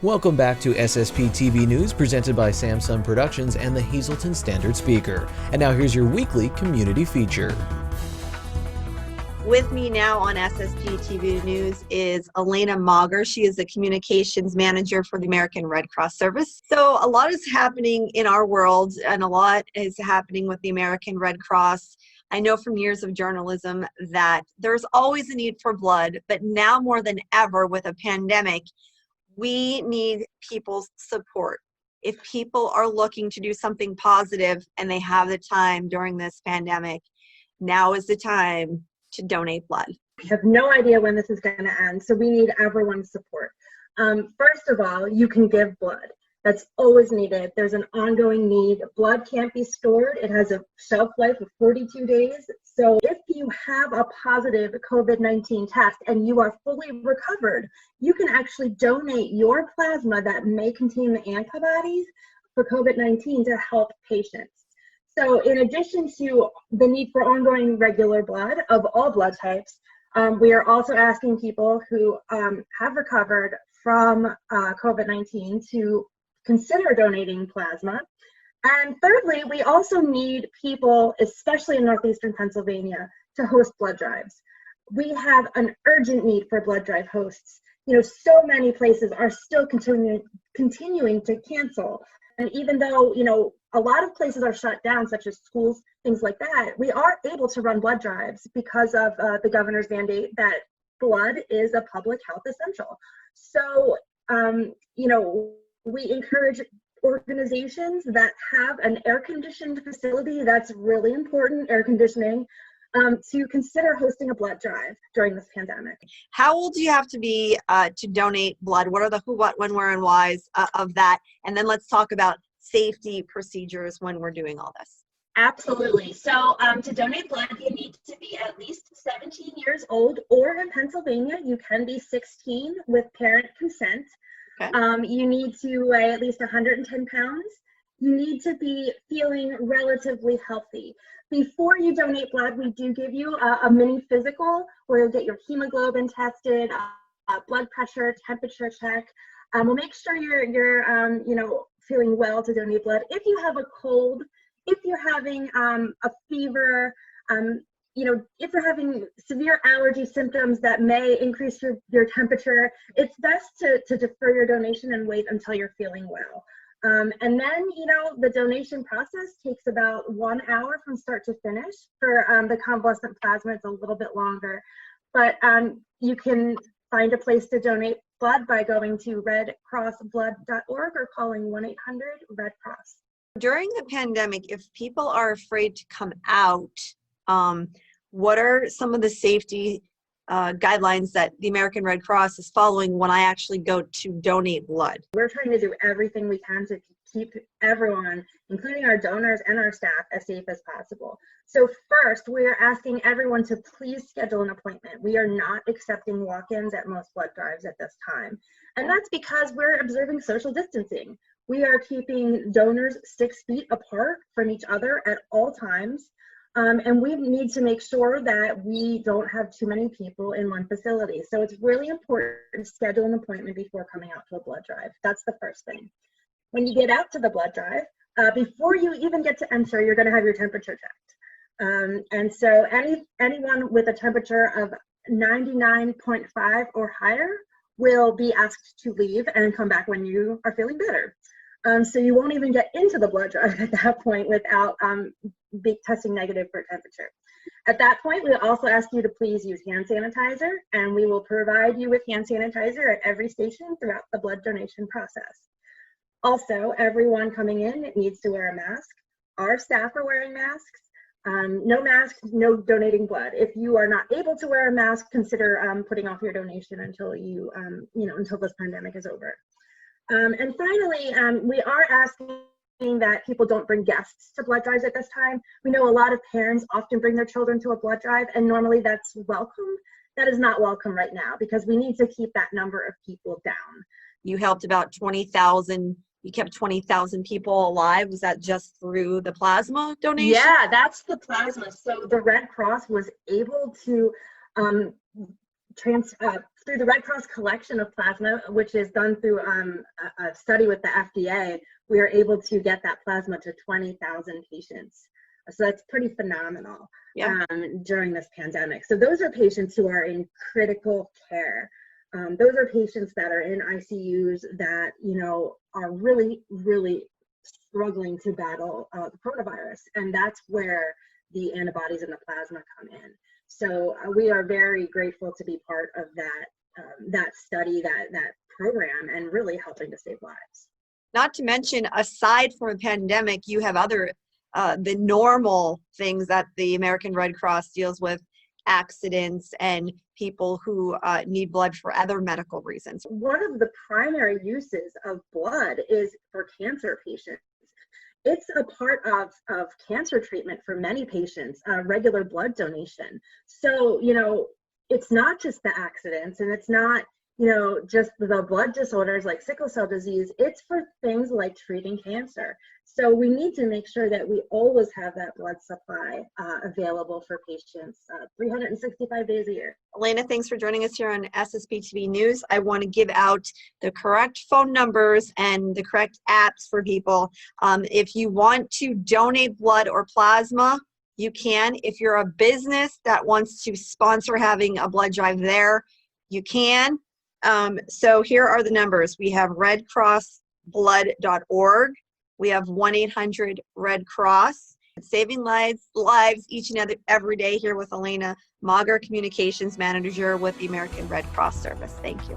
Welcome back to SSPTV News presented by Samsung Productions and the Hazelton Standard Speaker. And now here's your weekly community feature. With me now on SSPTV News is Elena Mauger. She is the communications manager for the American Red Cross Service. So a lot is happening in our world and a lot is happening with the American Red Cross. I know from years of journalism that there's always a need for blood, but now more than ever with a pandemic, we need people's support. If people are looking to do something positive and they have the time during this pandemic, now is the time to donate blood. We have no idea when this is going to end, so we need everyone's support. First of all, you can give blood. That's always needed. There's an ongoing need. Blood can't be stored. It has a shelf life of 42 days. So if you have a positive COVID-19 test and you are fully recovered, you can actually donate your plasma that may contain the antibodies for COVID-19 to help patients. So in addition to the need for ongoing regular blood of all blood types, we are also asking people who have recovered from COVID-19 to consider donating plasma. And thirdly, we also need people, especially in northeastern Pennsylvania, to host blood drives. We have an urgent need for blood drive hosts. You know, so many places are still continuing to cancel. And even though, you know, a lot of places are shut down, such as schools, things like that, we are able to run blood drives because of the governor's mandate that blood is a public health essential. So, you know, we encourage organizations that have an air-conditioned facility, that's really important, air conditioning, to consider hosting a blood drive during this pandemic. How old do you have to be to donate blood? What are the who, what, when, where, and whys of that? And then let's talk about safety procedures when we're doing all this. Absolutely. So to donate blood, you need to be at least 17 years old, or in Pennsylvania, you can be 16 with parent consent. Okay. You need to weigh at least 110 pounds. You need to be feeling relatively healthy. Before you donate blood, we do give you a mini physical where you'll get your hemoglobin tested, blood pressure, temperature check. We'll make sure you're you know, feeling well to donate blood. If you have a cold, if you're having a fever, you know, if you're having severe allergy symptoms that may increase your temperature, it's best to defer your donation and wait until you're feeling well. And then, you know, the donation process takes about 1 hour from start to finish. For the convalescent plasma, it's a little bit longer. But you can find a place to donate blood by going to redcrossblood.org or calling 1-800-RED-CROSS. During the pandemic, if people are afraid to come out, what are some of the safety guidelines that the American Red Cross is following when I actually go to donate blood? We're trying to do everything we can to keep everyone, including our donors and our staff, as safe as possible. So first, we are asking everyone to please schedule an appointment. We are not accepting walk-ins at most blood drives at this time. And that's because we're observing social distancing. We are keeping donors 6 feet apart from each other at all times. And we need to make sure that we don't have too many people in one facility. So it's really important to schedule an appointment before coming out to a blood drive. That's the first thing. When you get out to the blood drive, before you even get to enter, you're going to have your temperature checked. And so anyone with a temperature of 99.5 or higher will be asked to leave and come back when you are feeling better. So you won't even get into the blood drive at that point without testing negative for temperature. At that point, we'll also ask you to please use hand sanitizer, and we will provide you with hand sanitizer at every station throughout the blood donation process. Also, everyone coming in needs to wear a mask. Our staff are wearing masks. No masks, no donating blood. If you are not able to wear a mask, consider putting off your donation until until this pandemic is over. And finally, we are asking that people don't bring guests to blood drives at this time. We know a lot of parents often bring their children to a blood drive, and normally that's welcome. That is not welcome right now because we need to keep that number of people down. You helped about 20,000, you kept 20,000 people alive. Was that just through the plasma donation? Yeah, that's the plasma. So the Red Cross was able to through the Red Cross collection of plasma, which is done through a study with the FDA, we are able to get that plasma to 20,000 patients. So that's pretty phenomenal. Yeah. During this pandemic. So those are patients who are in critical care. Those are patients that are in ICUs that, are really, really struggling to battle the coronavirus. And that's where the antibodies in the plasma come in. So we are very grateful to be part of that study, that program, and really helping to save lives. Not to mention, aside from a pandemic, you have other the normal things that the American Red Cross deals with, accidents and people who need blood for other medical reasons. One of the primary uses of blood is for cancer patients. It's a part of cancer treatment for many patients, regular blood donation. So, it's not just the accidents, and it's not, just the blood disorders like sickle cell disease. It's for things like treating cancer. So we need to make sure that we always have that blood supply available for patients 365 days a year. Elena, thanks for joining us here on SSPTV News. I want to give out the correct phone numbers and the correct apps for people. If you want to donate blood or plasma, you can. If you're a business that wants to sponsor having a blood drive there, you can. So here are the numbers. We have redcrossblood.org. We have 1-800-RED-CROSS. Saving lives each and every day here with Elena Mauger, Communications Manager with the American Red Cross Service. Thank you.